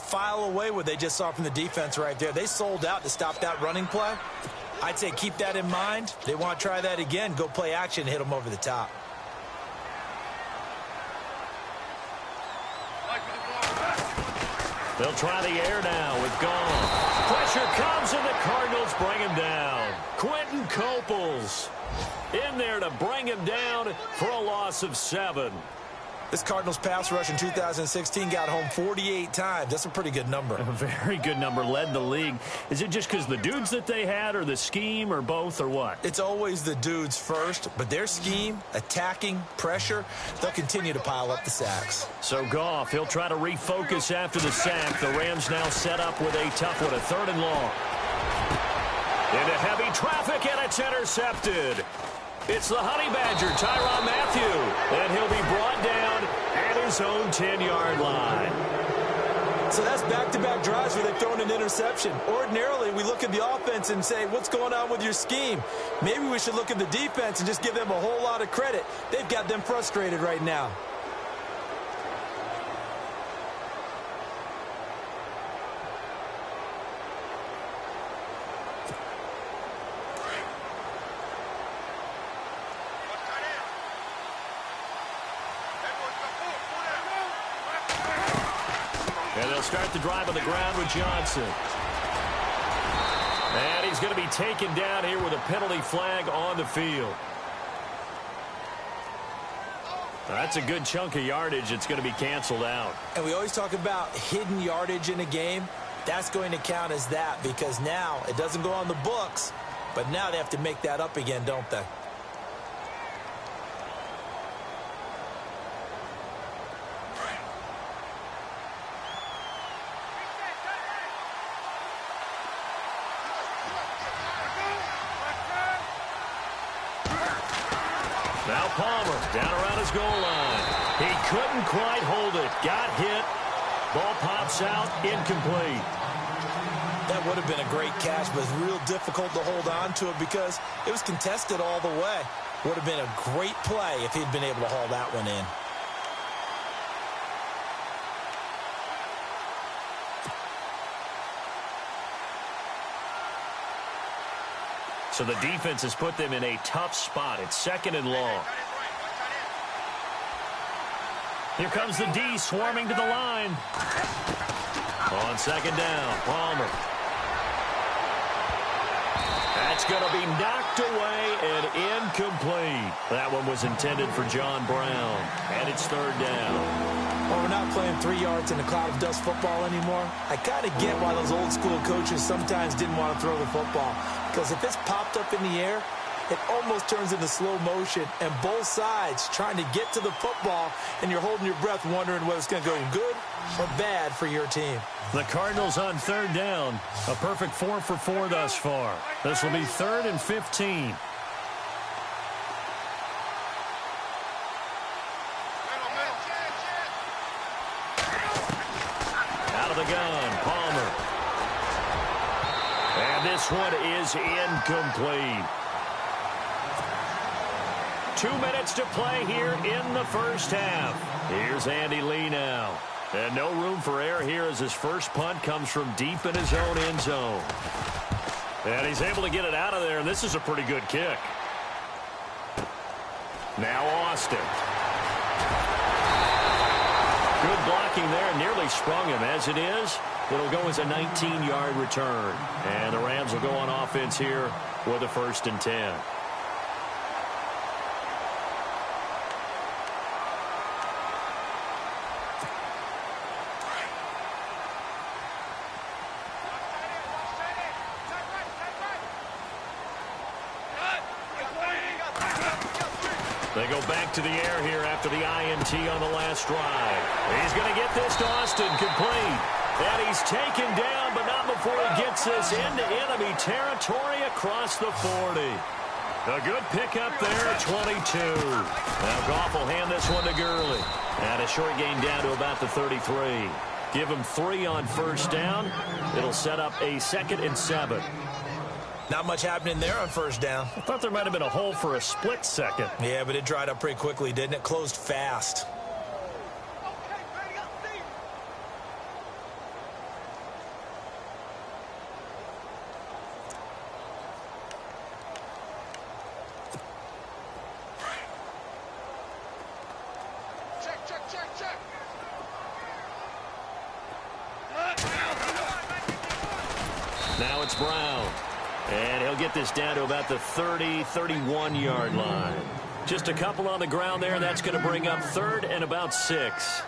file away what they just saw from the defense right there. They sold out to stop that running play. I'd say keep that in mind. They want to try that again. Go play action and hit them over the top. They'll try the air now with Goff. Pressure comes and the Cardinals bring him down. Quentin Coples in there to bring him down for a loss of 7. This Cardinals pass rush in 2016 got home 48 times. That's a pretty good number. A very good number, led the league. Is it just because the dudes that they had, or the scheme, or both, or what? It's always the dudes first, but their scheme, attacking, pressure, they'll continue to pile up the sacks. So Goff, he'll try to refocus after the sack. The Rams now set up with a tough one, a 3rd and long. Into heavy traffic, and it's intercepted. It's the Honey Badger, Tyrann Mathieu, and he'll be brought down at his own 10-yard line. So that's back-to-back drives where they've thrown an interception. Ordinarily, we look at the offense and say, what's going on with your scheme? Maybe we should look at the defense and just give them a whole lot of credit. They've got them frustrated right now. And they'll start the drive on the ground with Johnson. And he's going to be taken down here with a penalty flag on the field. That's a good chunk of yardage. It's going to be canceled out. And we always talk about hidden yardage in a game. That's going to count as that because now it doesn't go on the books, but now they have to make that up again, don't they? Now Palmer down around his goal line. He couldn't quite hold it. Got hit. Ball pops out. Incomplete. That would have been a great catch, but it's real difficult to hold on to it because it was contested all the way. Would have been a great play if he'd been able to haul that one in. So the defense has put them in a tough spot. It's 2nd and long. Here comes the D swarming to the line. On 2nd down, Palmer. That's going to be knocked away and incomplete. That one was intended for John Brown. And it's 3rd down. Well, we're not playing 3 yards in a cloud of dust football anymore. I kind of get why those old school coaches sometimes didn't want to throw the football. Because if it's popped up in the air, it almost turns into slow motion. And both sides trying to get to the football, and you're holding your breath wondering whether it's going to go good or bad for your team. The Cardinals on 3rd down. A perfect 4 for 4 thus far. This will be 3rd and 15. Out of the gun, Palmer. And this one is incomplete. 2 minutes to play here in the first half. Here's Andy Lee now. And no room for error here as his first punt comes from deep in his own end zone. And he's able to get it out of there, and this is a pretty good kick. Now Austin. Good blocking there, nearly sprung him. As it is, it'll go as a 19-yard return. And the Rams will go on offense here with a 1st and 10. They go back to the air here after the INT on the last drive. He's going to get this to Austin complete. And he's taken down, but not before he gets this into enemy territory across the 40. A good pickup there at 22. Now Goff will hand this one to Gurley. And a short gain down to about the 33. Give him 3 on 1st down. It'll set up a 2nd and 7. Not much happening there on 1st down. I thought there might have been a hole for a split second. Yeah, but it dried up pretty quickly, didn't it? Closed fast. Now it's Brown. And he'll get this down to about the 30, 31-yard line. Just a couple on the ground there. That's going to bring up third and about 6.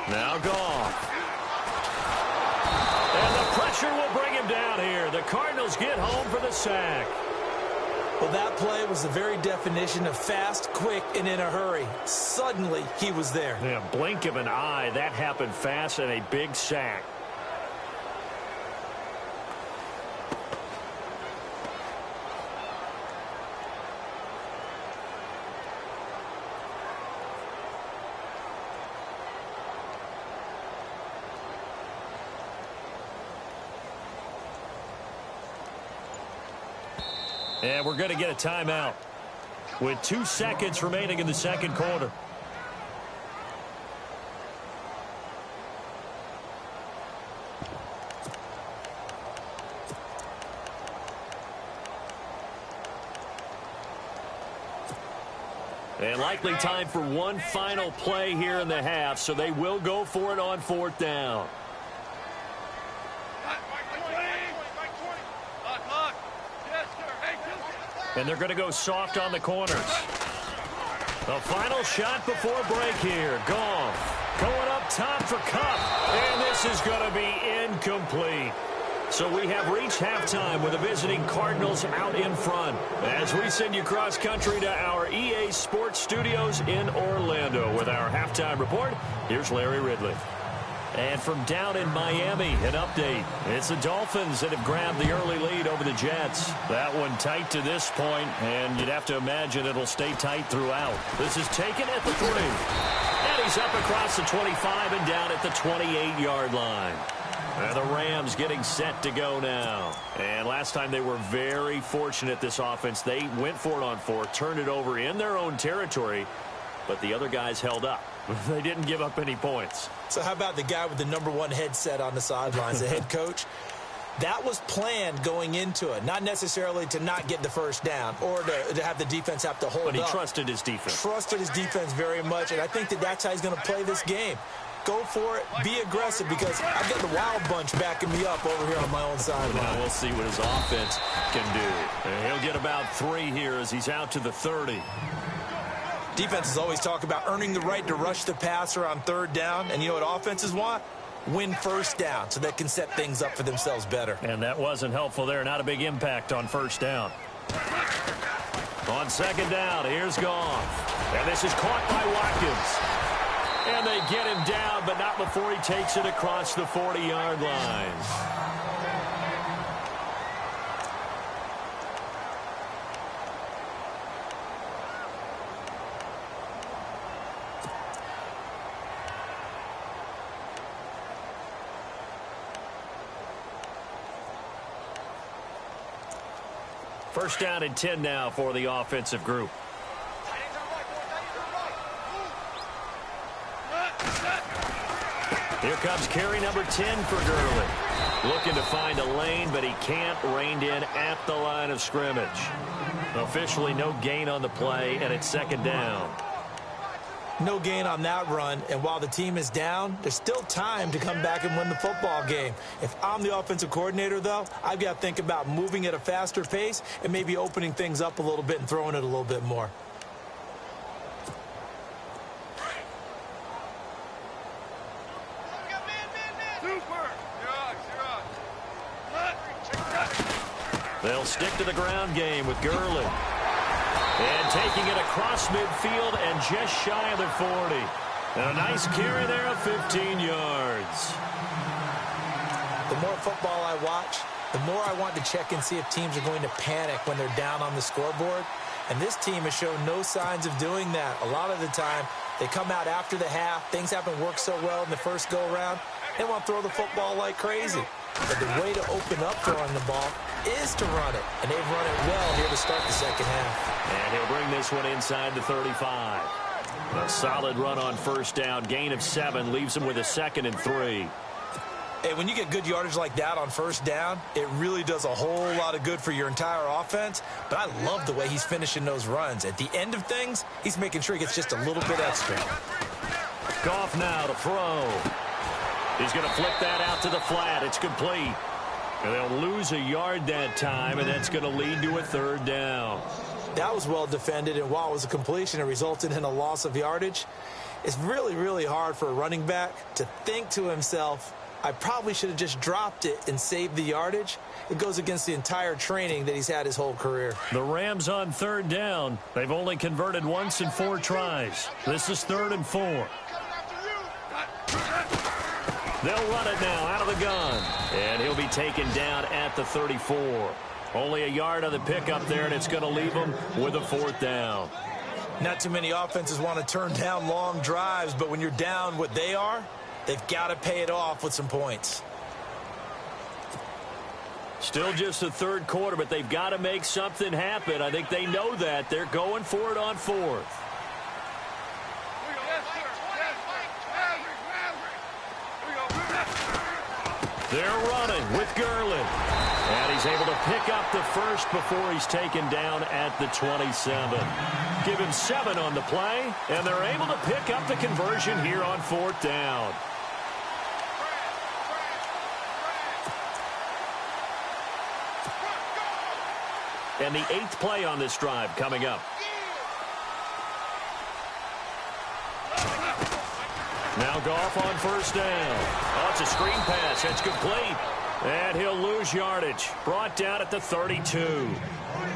Now Goff. And the pressure will bring him down here. The Cardinals get home for the sack. Well, that play was the very definition of fast, quick, and in a hurry. Suddenly, he was there. Yeah, blink of an eye. That happened fast and a big sack. And we're going to get a timeout with 2 seconds remaining in the second quarter. And likely time for one final play here in the half, so they will go for it on 4th down. And they're going to go soft on the corners. The final shot before break here. Goff going up top for Cup. And this is going to be incomplete. So we have reached halftime with the visiting Cardinals out in front. As we send you cross country to our EA Sports Studios in Orlando with our halftime report, here's Larry Ridley. And from down in Miami, an update. It's the Dolphins that have grabbed the early lead over the Jets. That one tight to this point, and you'd have to imagine it'll stay tight throughout. This is taken at the 3. And he's up across the 25 and down at the 28-yard line. And the Rams getting set to go now. And last time they were very fortunate, this offense. They went for it on 4, turned it over in their own territory, but the other guys held up. They didn't give up any points. So how about the guy with the #1 headset on the sidelines, the head coach? That was planned going into it, not necessarily to not get the first down or to have the defense have to hold up. But he trusted his defense. Trusted his defense very much, and I think that's how he's going to play this game. Go for it. Be aggressive, because I've got the wild bunch backing me up over here on my own sideline. Now we'll see what his offense can do. And he'll get about 3 here as he's out to the 30. Defenses always talk about earning the right to rush the passer on 3rd down. And you know what offenses want? Win 1st down so they can set things up for themselves better. And that wasn't helpful there. Not a big impact on 1st down. On 2nd down, here's Goff. And this is caught by Watkins. And they get him down, but not before he takes it across the 40-yard line. First down and 10 now for the offensive group. Here comes carry number 10 for Gurley. Looking to find a lane, but he can't. Reined in at the line of scrimmage. Officially no gain on the play, and it's 2nd down. No gain on that run, and while the team is down, there's still time to come back and win the football game. If I'm the offensive coordinator, though, I've got to think about moving at a faster pace and maybe opening things up a little bit and throwing it a little bit more. They'll stick to the ground game with Gurley. And taking it across midfield and just shy of the 40. And a nice carry there of 15 yards. The more football I watch, the more I want to check and see if teams are going to panic when they're down on the scoreboard. And this team has shown no signs of doing that. A lot of the time, They come out after the half. Things haven't worked so well in the first go-around. They want to throw the football like crazy. But the way to open up throwing the ball is to run it. And they've run it well here to start the second half. And he'll bring this one inside the 35. A solid run on first down. Gain of 7 leaves him with a 2nd and 3. Hey, when you get good yardage like that on first down, it really does a whole lot of good for your entire offense. But I love the way he's finishing those runs. At the end of things, he's making sure he gets just a little bit extra. Goff now to throw. He's going to flip that out to the flat. It's complete. And they'll lose a yard that time, and that's going to lead to a 3rd down. That was well defended, and while it was a completion, it resulted in a loss of yardage. It's really, really hard for a running back to think to himself, I probably should have just dropped it and saved the yardage. It goes against the entire training that he's had his whole career. The Rams on 3rd down. They've only converted once in 4 tries. This is 3rd and 4. They'll run it now out of the gun. And he'll be taken down at the 34. Only a yard on the pickup there, and it's going to leave him with a 4th down. Not too many offenses want to turn down long drives, but when you're down what they are, they've got to pay it off with some points. Still just the 3rd quarter, but they've got to make something happen. I think they know that. They're going for it on 4th. They're running with Gurley. And he's able to pick up the first before he's taken down at the 27. Give him 7 on the play, and they're able to pick up the conversion here on 4th down. And the 8th play on this drive coming up. Now Goff on first down. Oh, it's a screen pass. It's complete. And he'll lose yardage. Brought down at the 32.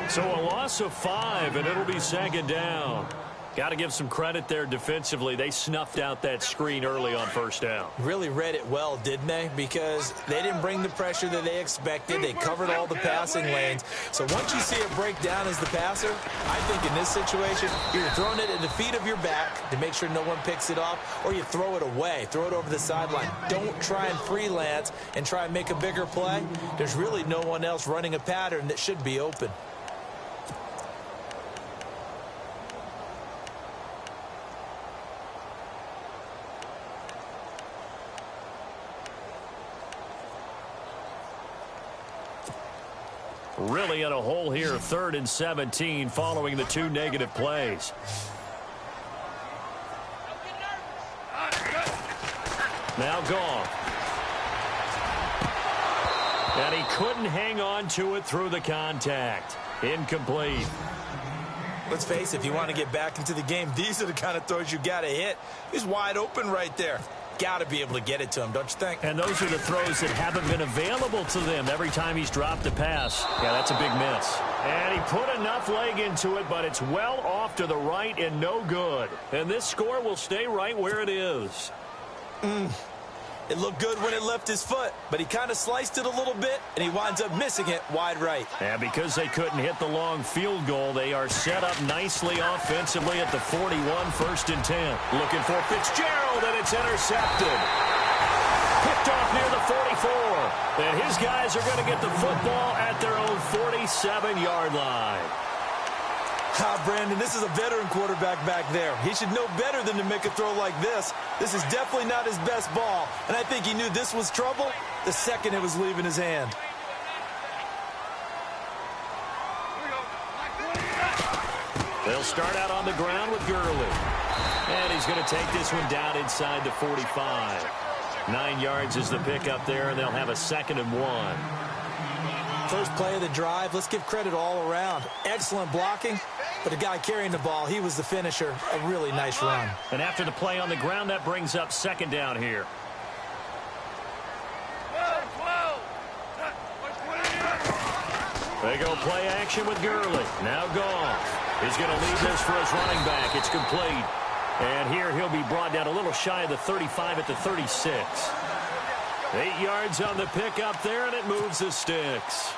So a loss of 5, and it'll be 2nd down. Got to give some credit there defensively. They snuffed out that screen early on first down. Really read it well, didn't they? Because they didn't bring the pressure that they expected. They covered all the passing lanes. So once you see it break down as the passer, I think in this situation, you're throwing it at the feet of your back to make sure no one picks it off, or you throw it away. Throw it over the sideline. Don't try and freelance and try and make a bigger play. There's really no one else running a pattern that should be open. Really in a hole here, 3rd and 17 following the 2 negative plays. Now Goff. And he couldn't hang on to it through the contact. Incomplete. Let's face it, if you want to get back into the game, these are the kind of throws you got to hit. He's wide open right there. Got to be able to get it to him, don't you think? And those are the throws that haven't been available to them every time he's dropped a pass. Yeah, that's a big miss. And he put enough leg into it, but it's well off to the right and no good. And this score will stay right where it is. It looked good when it left his foot, but he kind of sliced it a little bit, and he winds up missing it wide right. And because they couldn't hit the long field goal, they are set up nicely offensively at the 41, 1st and 10. Looking for Fitzgerald, and it's intercepted. Picked off near the 44. And his guys are going to get the football at their own 47-yard line. Brandon, this is a veteran quarterback back there. He should know better than to make a throw like this. This is definitely not his best ball, and I think he knew this was trouble the second it was leaving his hand. They'll start out on the ground with Gurley. And he's going to take this one down inside the 45. 9 yards is the pickup there, and they'll have a 2nd and 1. First play of the drive, let's give credit all around. Excellent blocking, but the guy carrying the ball, he was the finisher. A really nice run. And after the play on the ground, that brings up 2nd down here. They go play action with Gurley. Now Goff. He's going to lead this for his running back. It's complete. And here he'll be brought down a little shy of the 35 at the 36. 8 yards on the pickup there, and it moves the sticks.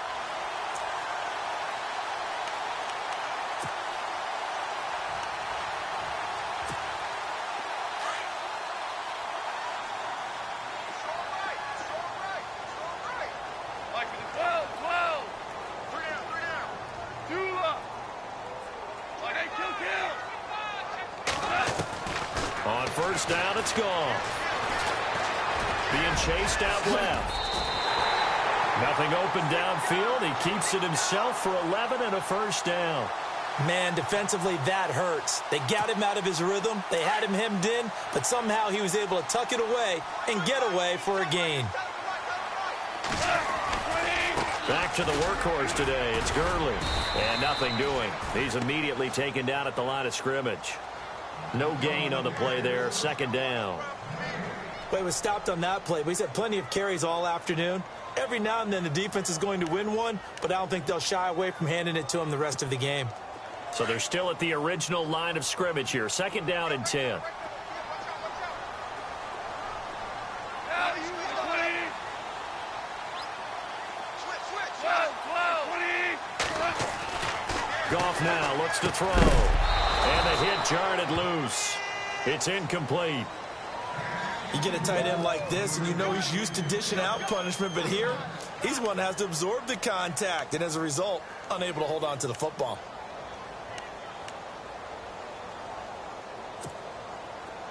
first down. It's gone. Being chased out left. Nothing open downfield. He keeps it himself for 11 and a first down. Man, defensively, that hurts. They got him out of his rhythm. They had him hemmed in, but somehow he was able to tuck it away and get away for a gain. Back to the workhorse today. It's Gurley. And nothing doing. He's immediately taken down at the line of scrimmage. No gain on the play there. Second down. Well, he was stopped on that play, but he's had plenty of carries all afternoon. Every now and then the defense is going to win one, but I don't think they'll shy away from handing it to him the rest of the game. So they're still at the original line of scrimmage here. Second down and 10. Goff now looks to throw. And the hit jarred it loose. It's incomplete. You get a tight end like this, and you know he's used to dishing out punishment, but here, he's one that has to absorb the contact, and as a result, unable to hold on to the football.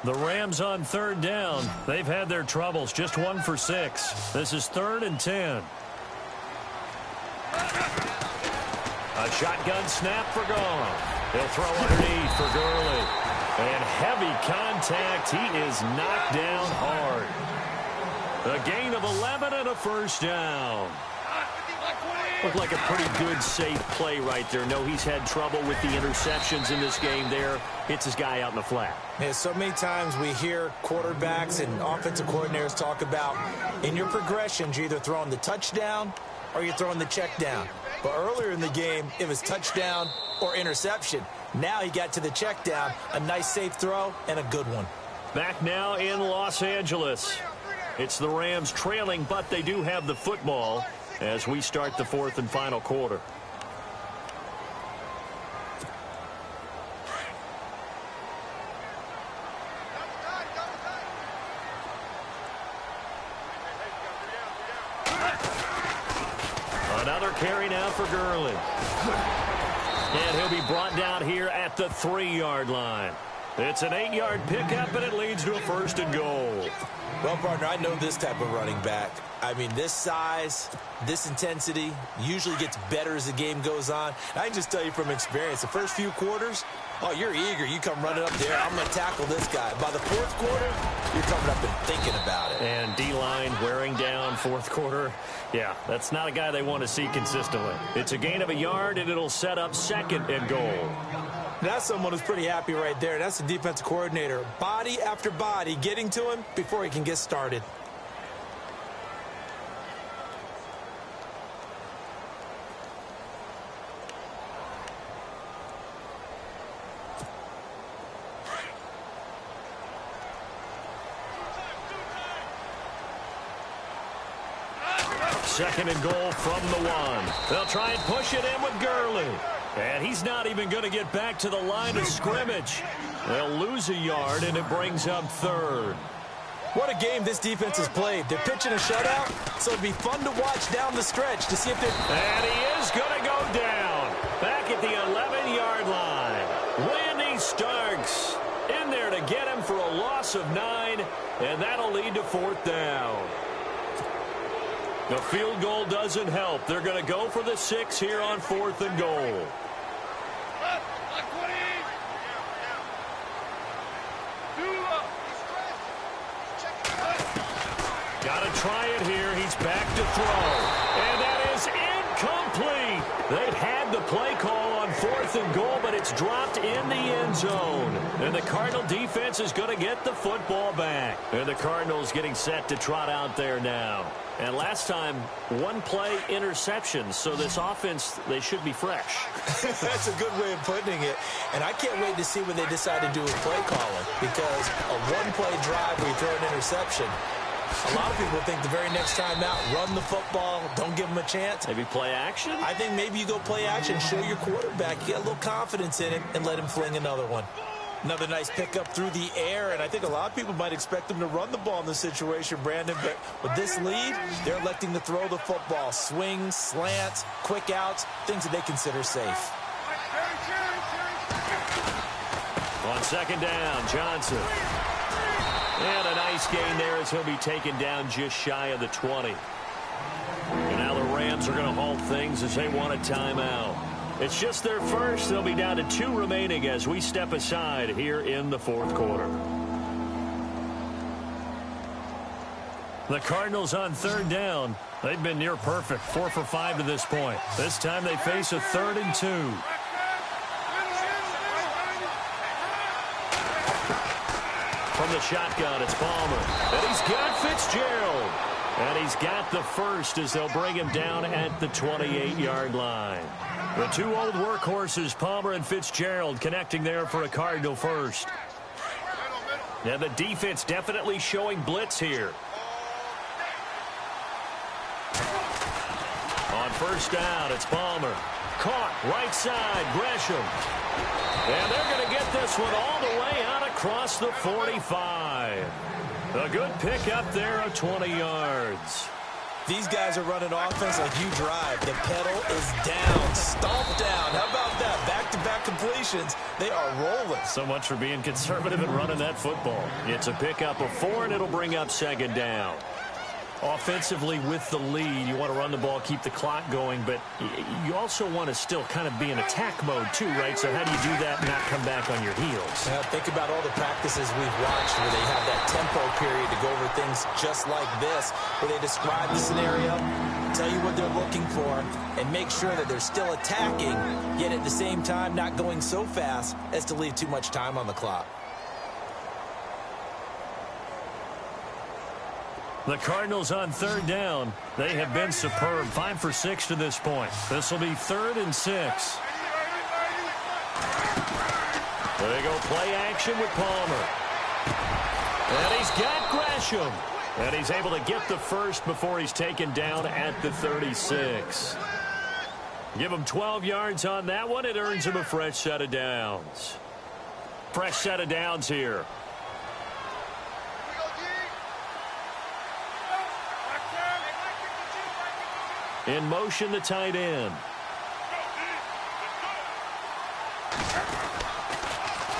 The Rams on third down. They've had their troubles. Just 1 for 6. This is 3rd and 10. A shotgun snap for Goff. He'll throw underneath for Gurley. And heavy contact. He is knocked down hard. A gain of 11 and a first down. Looked like a pretty good, safe play right there. No, he's had trouble with the interceptions in this game there. Hits his guy out in the flat. Yeah, so many times we hear quarterbacks and offensive coordinators talk about in your progressions, you're either throwing the touchdown or you're throwing the check down. But earlier in the game, it was touchdown or interception. Now he got to the check down, a nice safe throw, and a good one. Back now in Los Angeles. It's the Rams trailing, but they do have the football as we start the 4th and final quarter. Another carry now for Gurley. And he'll be brought down here at the 3-yard line. It's an 8-yard pickup, and it leads to a 1st and goal. Well, partner, I know this type of running back. I mean, this size, this intensity usually gets better as the game goes on. I can just tell you from experience, the first few quarters, oh, you're eager. You come running up there. I'm going to tackle this guy. By the 4th quarter, you're coming up and thinking about it. And D-line wearing down 4th quarter. Yeah, that's not a guy they want to see consistently. It's a gain of a yard, and it'll set up 2nd and goal. That's someone who's pretty happy right there. That's the defensive coordinator. Body after body getting to him before he can get started. Second and goal from the 1. They'll try and push it in with Gurley. And he's not even going to get back to the line of scrimmage. They'll lose a yard, and it brings up 3rd. What a game this defense has played. They're pitching a shutout, so it'd be fun to watch down the stretch to see if they're... And he is going to go down. Back at the 11-yard line. Randy Starks in there to get him for a loss of 9, and that'll lead to 4th down. The field goal doesn't help. They're going to go for the 6 here on 4th and goal. Got to try it here. He's back to throw. And that is incomplete. They had the play call on 4th and goal, but it's dropped in the end zone. And the Cardinal defense is going to get the football back. And the Cardinals getting set to trot out there now. And last time, 1-play interceptions. So this offense, they should be fresh. That's a good way of putting it. And I can't wait to see what they decide to do with play calling. Because a 1-play drive where you throw an interception, a lot of people think the very next time out, run the football, don't give them a chance. Maybe play action? I think maybe you go play action, show your quarterback, you get a little confidence in him, and let him fling another one. Another nice pickup through the air, and I think a lot of people might expect them to run the ball in this situation, Brandon, but with this lead, they're electing to throw the football. Swings, slants, quick outs, things that they consider safe. On 2nd down, Johnson. And a nice gain there as he'll be taken down just shy of the 20. And now the Rams are going to halt things as they want a timeout. It's just their first. They'll be down to 2 remaining as we step aside here in the fourth quarter. The Cardinals on third down. They've been near perfect, 4 for 5 to this point. This time they face a 3rd and 2. From the shotgun, it's Palmer. And he's got Fitzgerald. And he's got the first as they'll bring him down at the 28-yard line. The 2 old workhorses, Palmer and Fitzgerald, connecting there for a Cardinal first. Now the defense definitely showing blitz here. On first down, it's Palmer. Caught, right side, Gresham. And they're going to get this one all the way out across the 45. A good pickup there of 20 yards. These guys are running offense like you drive. The pedal is down, stomped down. How about that? Back-to-back completions. They are rolling. So much for being conservative and running that football. It's a pickup of 4, and it'll bring up 2nd down. Offensively with the lead, you want to run the ball, keep the clock going, but you also want to still kind of be in attack mode too, right? So how do you do that and not come back on your heels? Think about all the practices we've watched where they have that tempo period to go over things just like this, where they describe the scenario, tell you what they're looking for, and make sure that they're still attacking, yet at the same time not going so fast as to leave too much time on the clock. The Cardinals on third down. They have been superb. 5 for 6 to this point. This will be 3rd and 6. There they go, play action with Palmer. And he's got Gresham. And he's able to get the first before he's taken down at the 36. Give him 12 yards on that one. It earns him a fresh set of downs. Fresh set of downs here. In motion, the tight end.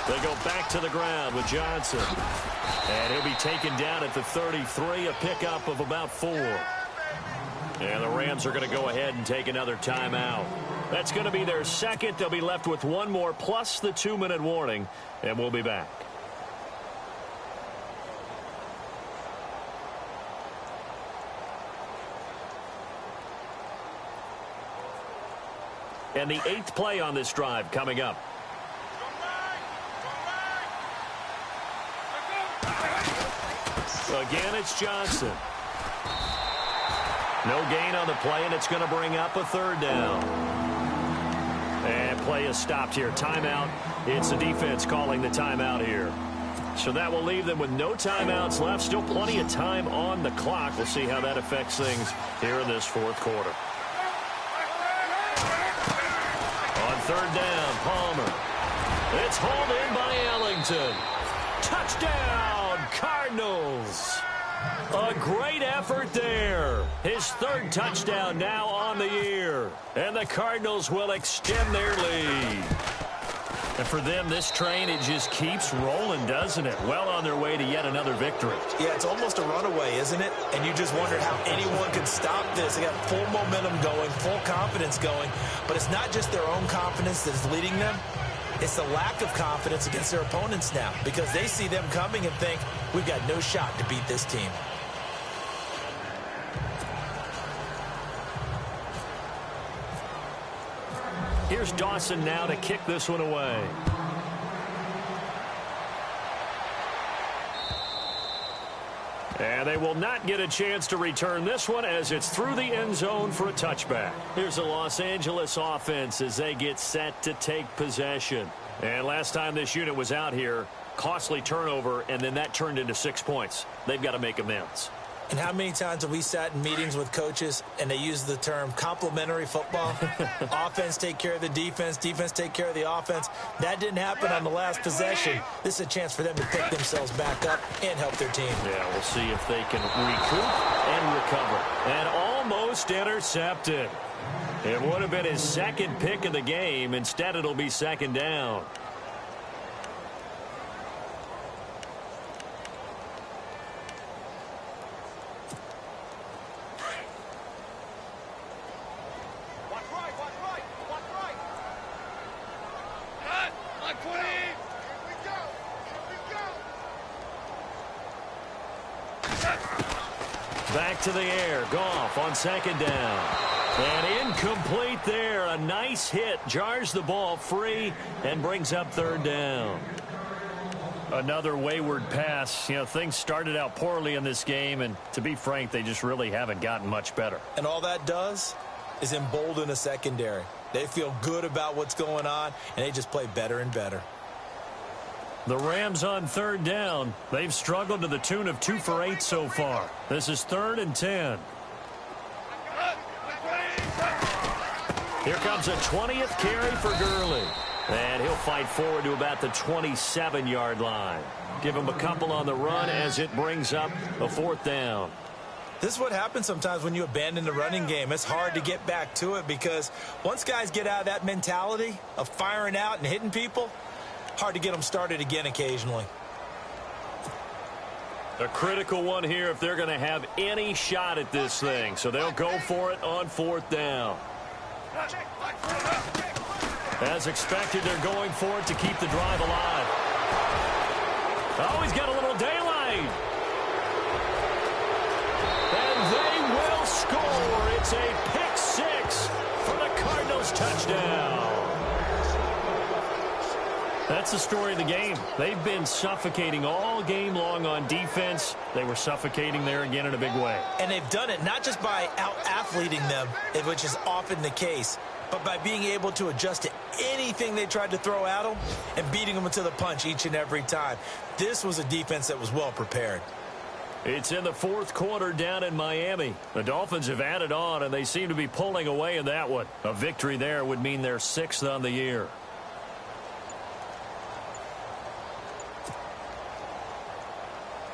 They go back to the ground with Johnson. And he'll be taken down at the 33, a pickup of about 4. And the Rams are going to go ahead and take another timeout. That's going to be their second. They'll be left with 1 more plus the 2-minute warning, and we'll be back. And the 8th play on this drive coming up. Again, it's Johnson. No gain on the play, and it's going to bring up a 3rd down. And play is stopped here. Timeout. It's the defense calling the timeout here. So that will leave them with no timeouts left. Still plenty of time on the clock. We'll see how that affects things here in this fourth quarter. On 3rd down, Palmer. It's hauled in by Ellington. Touchdown, Cardinals. A great effort there. His 3rd touchdown now on the year. And the Cardinals will extend their lead. And for them, this train, it just keeps rolling, doesn't it? Well on their way to yet another victory. Yeah, it's almost a runaway, isn't it? And you just wondered how anyone could stop this. They got full momentum going, full confidence going. But it's not just their own confidence that's leading them. It's the lack of confidence against their opponents now, because they see them coming and think, we've got no shot to beat this team. Here's Dawson now to kick this one away. And they will not get a chance to return this one as it's through the end zone for a touchback. Here's the Los Angeles offense as they get set to take possession. And last time this unit was out here, costly turnover, and then that turned into 6 points. They've got to make amends. And how many times have we sat in meetings with coaches and they use the term complementary football? Offense take care of the defense, defense take care of the offense. That didn't happen on the last possession. This is a chance for them to pick themselves back up and help their team. Yeah, we'll see if they can recoup and recover. And almost intercepted. It would have been his 2nd pick of the game. Instead, it'll be 2nd down. Back to the air. Goff on second down. And incomplete there. A nice hit. Jars the ball free and brings up third down. Another wayward pass. You know, things started out poorly in this game, and to be frank, they just really haven't gotten much better. And all that does is embolden a secondary. They feel good about what's going on, and they just play better and better. The Rams on third down. They've struggled to the tune of 2 for 8 so far. This is 3rd and 10. Here comes a 20th carry for Gurley. And he'll fight forward to about the 27-yard line. Give him a couple on the run as it brings up a 4th down. This is what happens sometimes when you abandon the running game. It's hard to get back to it because once guys get out of that mentality of firing out and hitting people, hard to get them started again occasionally. A critical one here if they're going to have any shot at this thing. So they'll go for it on 4th down. As expected, they're going for it to keep the drive alive. Oh, he's got a little daylight. And they will score. It's a pick 6 for the Cardinals touchdown. That's the story of the game. They've been suffocating all game long on defense. They were suffocating there again in a big way. And they've done it not just by out-athleting them, which is often the case, but by being able to adjust to anything they tried to throw at them and beating them to the punch each and every time. This was a defense that was well prepared. It's in the 4th quarter down in Miami. The Dolphins have added on, and they seem to be pulling away in that one. A victory there would mean they're 6th on the year.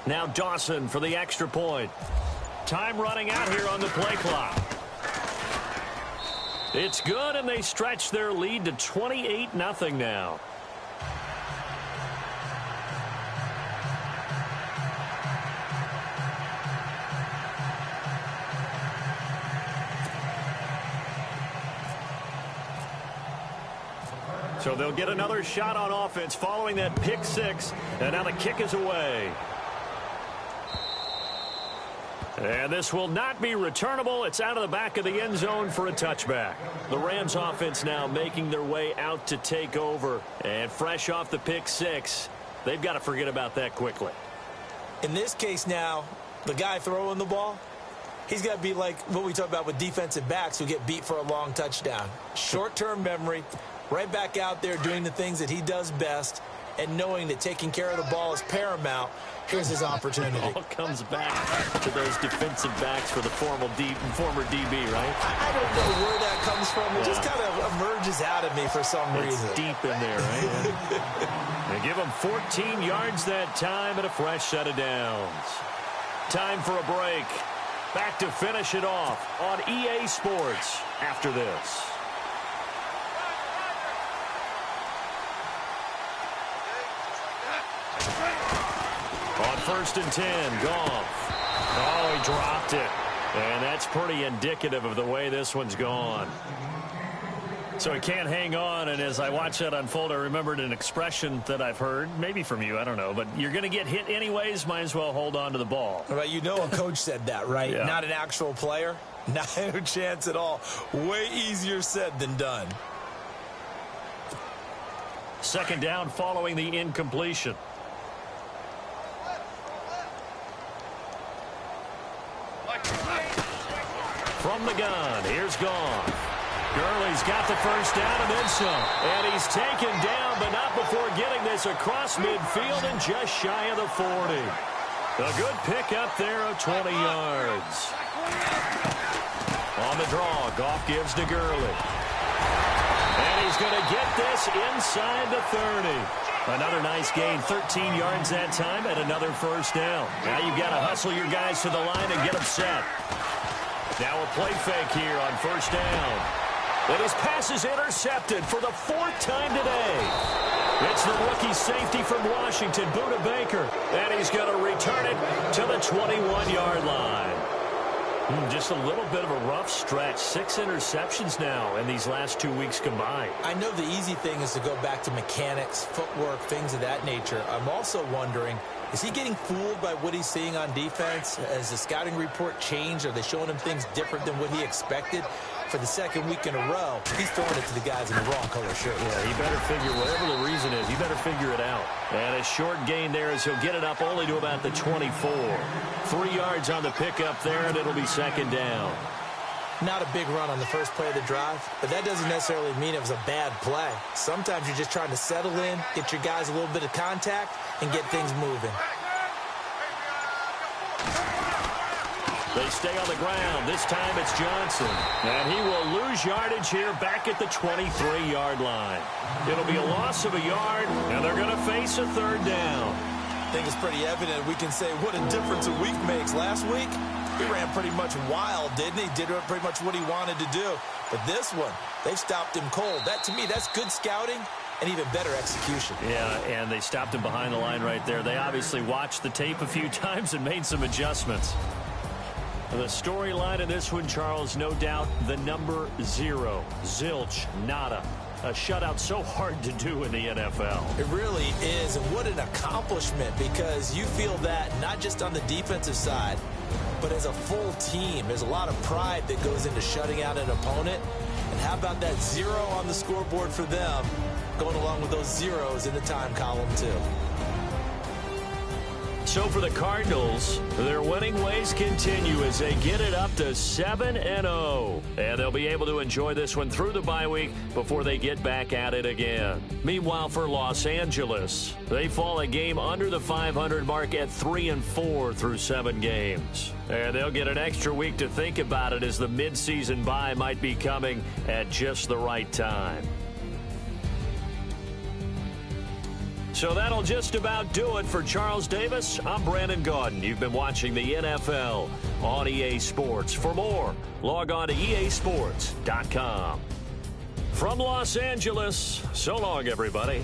Now Dawson for the extra point. Time running out here on the play clock. It's good, and they stretch their lead to 28-0 now. So they'll get another shot on offense following that pick 6, and now the kick is away. And this will not be returnable. It's out of the back of the end zone for a touchback. The Rams offense now making their way out to take over. And fresh off the pick 6, they've got to forget about that quickly. In this case now, the guy throwing the ball, he's got to be like what we talk about with defensive backs who get beat for a long touchdown. Short-term memory, right back out there doing the things that he does best, and knowing that taking care of the ball is paramount. Here's his opportunity. It all comes back to those defensive backs for the former DB, right? I don't know where that comes from. It just kind of emerges out of me for some reason. It's deep in there, right? They give him 14 yards that time and a fresh set of downs. Time for a break. Back to finish it off on EA Sports after this. On 1st and 10, Goff. Oh, he dropped it. And that's pretty indicative of the way this one's gone. So he can't hang on, and as I watch that unfold, I remembered an expression that I've heard, maybe from you, I don't know, but you're going to get hit anyways, might as well hold on to the ball. Right, you know a coach said that, right? Yeah. Not an actual player. Not a chance at all. Way easier said than done. 2nd down following the incompletion. From the gun, here's Goff. Gurley's got the 1st down and then some. And he's taken down, but not before getting this across midfield and just shy of the 40. A good pick up there of 20 yards. On the draw, Goff gives to Gurley. And he's going to get this inside the 30. Another nice gain, 13 yards that time, and another 1st down. Now you've got to hustle your guys to the line and get them set. Now a play fake here on 1st down. And his pass is intercepted for the 4th time today. It's the rookie safety from Washington, Buda Baker. And he's going to return it to the 21-yard line. Just a little bit of a rough stretch. 6 interceptions now in these last 2 weeks combined. I know the easy thing is to go back to mechanics, footwork, things of that nature. I'm also wondering Is he getting fooled by what he's seeing on defense? Has the scouting report changed? Are they showing him things different than what he expected? For the second week in a row, he's throwing it to the guys in the wrong color shirt. Yeah, he better figure, whatever the reason is, he better figure it out. And a short gain there as he'll get it up only to about the 24. 3 yards on the pickup there, and it'll be second down. Not a big run on the first play of the drive, but that doesn't necessarily mean it was a bad play. Sometimes you're just trying to settle in, get your guys a little bit of contact, and get things moving. They stay on the ground. This time it's Johnson. And he will lose yardage here back at the 23-yard line. It'll be a loss of a yard, and they're going to face a third down. I think it's pretty evident we can say what a difference a week makes. Last week, he ran pretty much wild, didn't he? Did pretty much what he wanted to do. But this one, they've stopped him cold. That, to me, that's good scouting and even better execution. Yeah, and they stopped him behind the line right there. They obviously watched the tape a few times and made some adjustments. The storyline in this one, Charles, no doubt the number 0. Zilch, nada. A shutout so hard to do in the NFL. It really is, and what an accomplishment, because you feel that not just on the defensive side, but as a full team. There's a lot of pride that goes into shutting out an opponent. And how about that 0 on the scoreboard for them, going along with those zeros in the time column, too. So for the Cardinals, their winning ways continue as they get it up to 7-0. And they'll be able to enjoy this one through the bye week before they get back at it again. Meanwhile, for Los Angeles, they fall a game under the 500 mark at 3-4 through 7 games. And they'll get an extra week to think about it as the midseason bye might be coming at just the right time. So that'll just about do it for Charles Davis. I'm Brandon Gaudin. You've been watching the NFL on EA Sports. For more, log on to easports.com. From Los Angeles, so long, everybody.